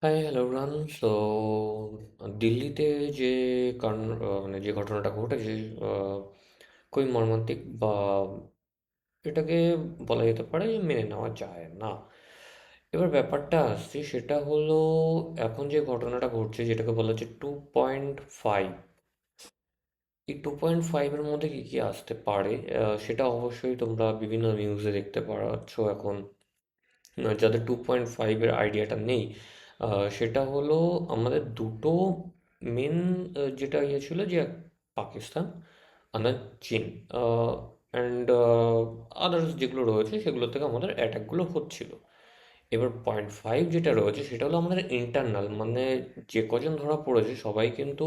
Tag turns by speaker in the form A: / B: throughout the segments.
A: Hi hello run. So দিল্লিতে যে কারণ মানে যে ঘটনাটা ঘটেছে, আহ, খুবই মর্মান্তিক, বা এটাকে বলা যেতে পারে যে মেনে নেওয়া যায় না। এবার ব্যাপারটা আসছে, সেটা হলো এখন যে ঘটনাটা ঘটছে যেটাকে বলা হচ্ছে 2.5। এই 2.5-এর মধ্যে কি কি আসতে পারে, সেটা অবশ্যই তোমরা বিভিন্ন নিউজে দেখতে পাচ্ছ এখন। যাদের 2.5-এর আইডিয়াটা নেই, সেটা হলো আমাদের দুটো মেন যেটা ইয়ে ছিল যে পাকিস্তান আর চীন, অ্যান্ড আদার্স যেগুলো রয়েছে সেগুলো থেকে আমাদের অ্যাটাকগুলো হচ্ছিল। এবার 0.5 যেটা রয়েছে সেটা হলো আমাদের ইন্টারনাল, মানে যে কজন ধরা পড়েছে সবাই কিন্তু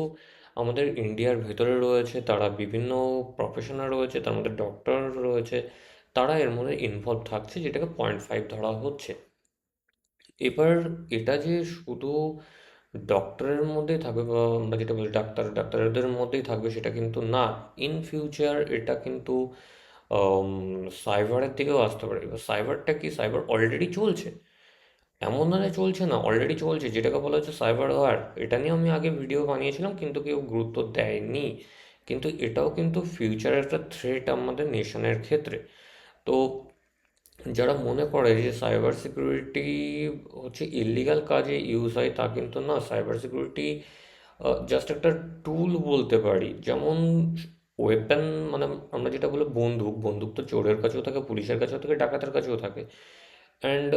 A: আমাদের ইন্ডিয়ার ভেতরে রয়েছে, তারা বিভিন্ন প্রফেশনাল রয়েছে, তার মধ্যে ডক্টর রয়েছে, তারা এর মধ্যে ইনভলভ থাকছে, যেটাকে 0.5 ধরা হচ্ছে। এবার এটা যে শুধু ডক্টরের মধ্যেই থাকবে, বা আমরা যেটা বলি ডাক্তারদের মধ্যেই থাকবে, সেটা কিন্তু না। ইন ফিউচার এটা কিন্তু সাইবারের দিকেও আসতে পারে। এবার সাইবারটা কি, সাইবার অলরেডি চলছে, এমন নয় যে চলছে না, অলরেডি চলছে, যেটাকে বলা হচ্ছে সাইবার ওয়ার। এটা নিয়ে আমি আগে ভিডিও বানিয়েছিলাম কিন্তু কেউ গুরুত্ব দেয়নি। কিন্তু এটাও কিন্তু ফিউচারের একটা থ্রেট আমাদের নেশনের ক্ষেত্রে। তো যারা মনে করে যে সাইবার সিকিউরিটি হচ্ছে ইলিগাল কাজে ইউজ হয়, তা কিন্তু না। সাইবার সিকিউরিটি জাস্ট একটা টুল বলতে পারি। যেমন ওয়েপন, মানে আমরা যেটা বলি বন্দুক, বন্দুক তো চোরের কাছেও থাকে, পুলিশের কাছেও থাকে, ডাকাতের কাছেও থাকে, অ্যান্ড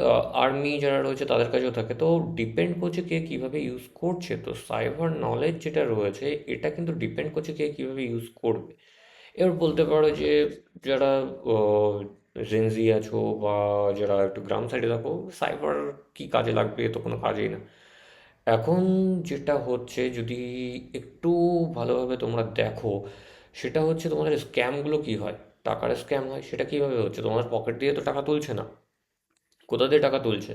A: আর্মি যারা রয়েছে তাদের কাছেও থাকে। তো ডিপেন্ড করছে কে কীভাবে ইউজ করছে। তো সাইবার নলেজ যেটা রয়েছে, এটা কিন্তু ডিপেন্ড করছে কে কীভাবে ইউজ করবে। এবার বলতে পারো যে যারা জেনজি আছো, বা যারা একটু গ্রাম সাইডে থাকো, সাইবার কি কাজে লাগবে? এ তো কোনো কাজেই না। এখন যেটা হচ্ছে, যদি একটু ভালোভাবে তোমরা দেখো, সেটা হচ্ছে তোমাদের স্ক্যামগুলো কি হয়। টাকার স্ক্যাম হয়, সেটা কিভাবে হচ্ছে? তোমাদের পকেট দিয়ে তো টাকা তুলছে না, কোথা দিয়ে টাকা তুলছে?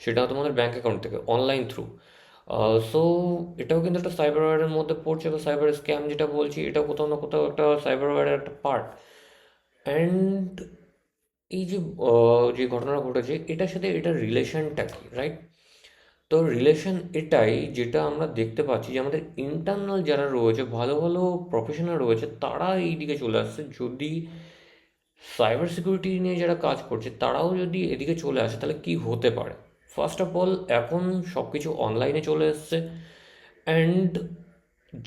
A: সেটা তোমাদের ব্যাংক অ্যাকাউন্ট থেকে, অনলাইন থ্রু। সো এটাও কিন্তু একটা সাইবার ওয়্যারের মধ্যে পড়ছে, বা সাইবার স্ক্যাম যেটা বলছি, এটাও কোথাও না কোথাও একটা সাইবার ওয়্যারের একটা পার্ট। অ্যান্ড এই যে যে ঘটনা ঘটেছে, এটার সাথে এটার রিলেশনটা কি, রাইট? তো রিলেশন এটাই, যেটা আমরা দেখতে পাচ্ছি যে আমাদের ইন্টারনাল যারা রয়েছে, ভালো ভালো প্রফেশনাল রয়েছে, তারা এই দিকে চলে আসছে। যদি সাইবার সিকিউরিটি নিয়ে যারা কাজ করছে তারাও যদি এদিকে চলে আসে, তাহলে কি হতে পারে? ফার্স্ট অফ অল, এখন সব কিছু অনলাইনে চলে এসছে, অ্যান্ড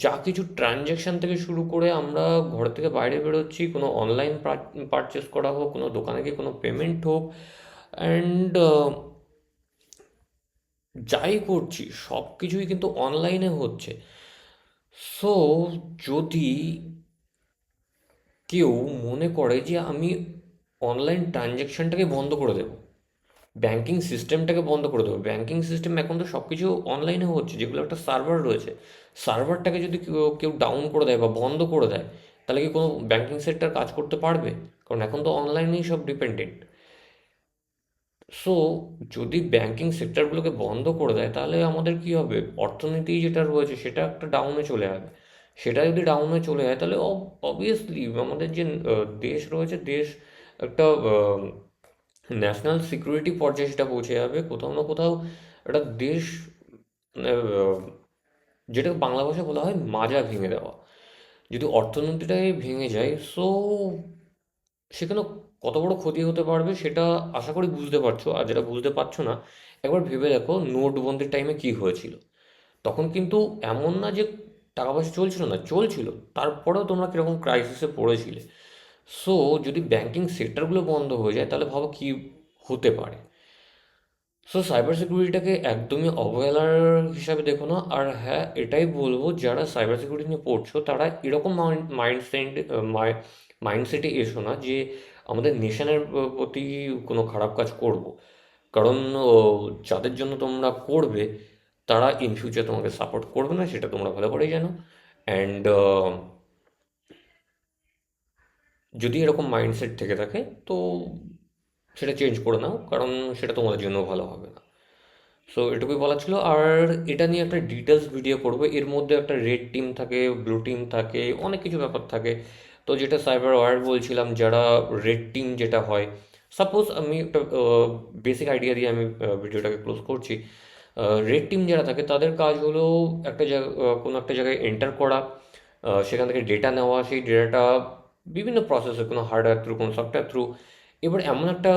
A: যা কিছু ট্রানজ্যাকশান থেকে শুরু করে আমরা ঘর থেকে বাইরে বেরোচ্ছি, কোনো অনলাইন পারচেস করা হোক, কোনো দোকানে গিয়ে কোনো পেমেন্ট হোক, অ্যান্ড যাই করছি সব কিছুই কিন্তু অনলাইনে হচ্ছে। সো যদি কেউ মনে করে যে আমি অনলাইন ট্রানজ্যাকশানটাকে বন্ধ করে দেবো, ব্যাংকিং সিস্টেমটাকে বন্ধ করে দেবো, ব্যাংকিং সিস্টেম এখন তো সব কিছু অনলাইনে হচ্ছে, যেগুলো একটা সার্ভার রয়েছে, সার্ভারটাকে যদি কেউ কেউ ডাউন করে দেয় বা বন্ধ করে দেয়, তাহলে কি কোনো ব্যাংকিং সেক্টর কাজ করতে পারবে? কারণ এখন তো অনলাইনেই সব ডিপেন্ডেন্ট। সো যদি ব্যাংকিং সেক্টরগুলোকে বন্ধ করে দেয়, তাহলে আমাদের কি হবে? অর্থনীতি যেটা রয়েছে সেটা একটা ডাউনে চলে যাবে। সেটা যদি ডাউনে চলে যায়, তাহলে অবভিয়াসলি আমাদের যে দেশ রয়েছে, দেশ একটা ন্যাশনাল সিকিউরিটি পর্যায়ে সেটা পৌঁছে যাবে কোথাও না কোথাও। একটা দেশ, মানে যেটাকে বাংলা ভাষায় বলা হয় মাজা ভেঙে দেওয়া। যদি অর্থনীতিটাই ভেঙে যায়, সো সেখানে কত বড় ক্ষতি হতে পারবে সেটা আশা করি বুঝতে পারছো। আর যেটা বুঝতে পারছো না, একবার ভেবে দেখো নোটবন্দির টাইমে কি হয়েছিল। তখন কিন্তু এমন না যে টাকা পয়সা চলছিল না, চলছিল, তারপরেও তোমরা কিরকম ক্রাইসিসে পড়েছিলে। সো যদি ব্যাংকিং সেক্টরগুলো বন্ধ হয়ে যায়, তাহলে ভাবো কি হতে পারে। সো সাইবার সিকিউরিটিটাকে একদমই অবহেলার হিসাবে দেখো না। আর হ্যাঁ, এটাই বলবো, যারা সাইবার সিকিউরিটি নিয়ে পড়ছো তারা এরকম মাইন্ডসেটে এসো না যে আমাদের নেশনের প্রতি কোনো খারাপ কাজ করব। কারণ যাদের জন্য তোমরা করবে, তারা ইন ফিউচার তোমাকে সাপোর্ট করবে না, সেটা তোমরা ভালো করেই জানো। অ্যান্ড যদি এরকম মাইন্ডসেট থেকে থাকে, তো সেটা চেঞ্জ করে নাও, কারণ সেটা তোমাদের জন্য ভালো হবে না। সো এটুকুই বলা ছিল। আর এটা নিয়ে একটা ডিটেলস ভিডিও করবো। এর মধ্যে একটা রেড টিম থাকে, ব্লু টিম থাকে, অনেক কিছু ব্যাপার থাকে। তো যেটা সাইবার ওয়ার বলছিলাম, যারা রেড টিম যেটা হয়, সাপোজ আমি একটা বেসিক আইডিয়া দিয়ে আমি ভিডিওটাকে ক্লোজ করছি। রেড টিম যারা থাকে তাদের কাজ হলো একটা জায়গা, কোনো একটা জায়গায় এন্টার করা, সেখান থেকে ডেটা নেওয়া, সেই ডেটাটা বিভিন্ন প্রসেসে, কোনো হার্ডওয়্যার থ্রু, কোনো সফটওয়্যার থ্রু। এবার এমন একটা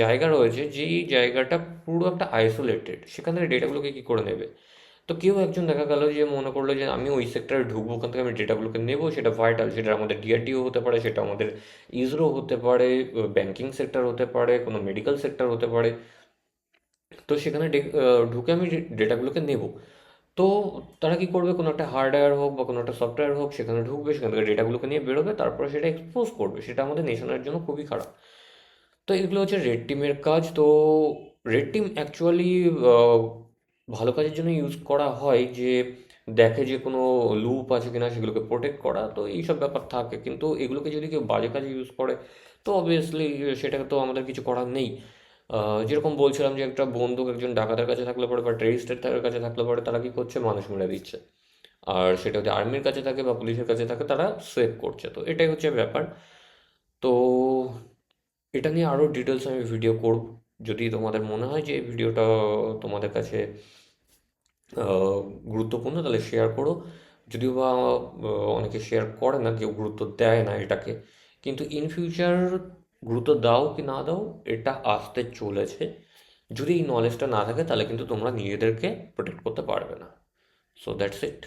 A: জায়গা রয়েছে যেই জায়গাটা পুরো একটা আইসোলেটেড, সেখান থেকে ডেটাগুলোকে কী করে নেবে? তো কেউ একজন দেখা গেল যে মনে করলো যে আমি ওই সেক্টরে ঢুকবো, ওখান থেকে আমি ডেটাগুলোকে নেবো, সেটা ভাইটাল, সেটা আমাদের ডিআরডিও হতে পারে, সেটা আমাদের ইসরো হতে পারে, ব্যাংকিং সেক্টর হতে পারে, কোনো মেডিকেল সেক্টর হতে পারে। তো সেখানে ঢুকে আমি ডেটাগুলোকে নেব। তো তারা কি করবে, কোনো একটা হার্ডওয়্যার হোক বা কোনো একটা সফটওয়্যার হোক, সেখানে ঢুকবে, সেখান থেকে ডেটাগুলোকে নিয়ে বেরোবে, তারপরে সেটা এক্সপোজ করবে, সেটা আমাদের নেশনের জন্য খুবই খারাপ। তো এগুলো হচ্ছে রেড টিমের কাজ। তো রেড টিম অ্যাকচুয়ালি ভালো কাজের জন্য ইউজ করা হয়, যে দেখে যে কোনো লুপ আছে কিনা, সেগুলোকে প্রোটেক্ট করা, তো এইসব ব্যাপার থাকে। কিন্তু এগুলোকে যদি কেউ বাজে কাজে ইউজ করে, তো অবভিয়াসলি সেটাকে তো আমাদের কিছু করার নেই। যেরকম বলছিলাম যে একটা বন্দুক একজন ডাকাতের কাছে থাকলে পরে বা টেরিস্টের কাছে থাকলে পরে তারা কি করছে, মানুষ মেরে দিচ্ছে। আর সেটা যদি আর্মির কাছে থাকে বা পুলিশের কাছে থাকে, তারা সেভ করছে। তো এটাই হচ্ছে ব্যাপার। তো এটা নিয়ে আরও ডিটেলস আমি ভিডিও করব। যদি তোমাদের মনে হয় যে এই ভিডিওটা তোমাদের কাছে আহ, গুরুত্বপূর্ণ, তাহলে শেয়ার করো। যদিও বা অনেকে শেয়ার করে না, কেউ গুরুত্ব দেয় না এটাকে। কিন্তু ইন ফিউচার গুরুত্ব দাও কি না দাও, এটা আসতে চলেছে। যদি এই নলেজটা না থাকে, তাহলে কিন্তু তোমরা নিজেদেরকে প্রোটেক্ট করতে পারবে না। So that's it.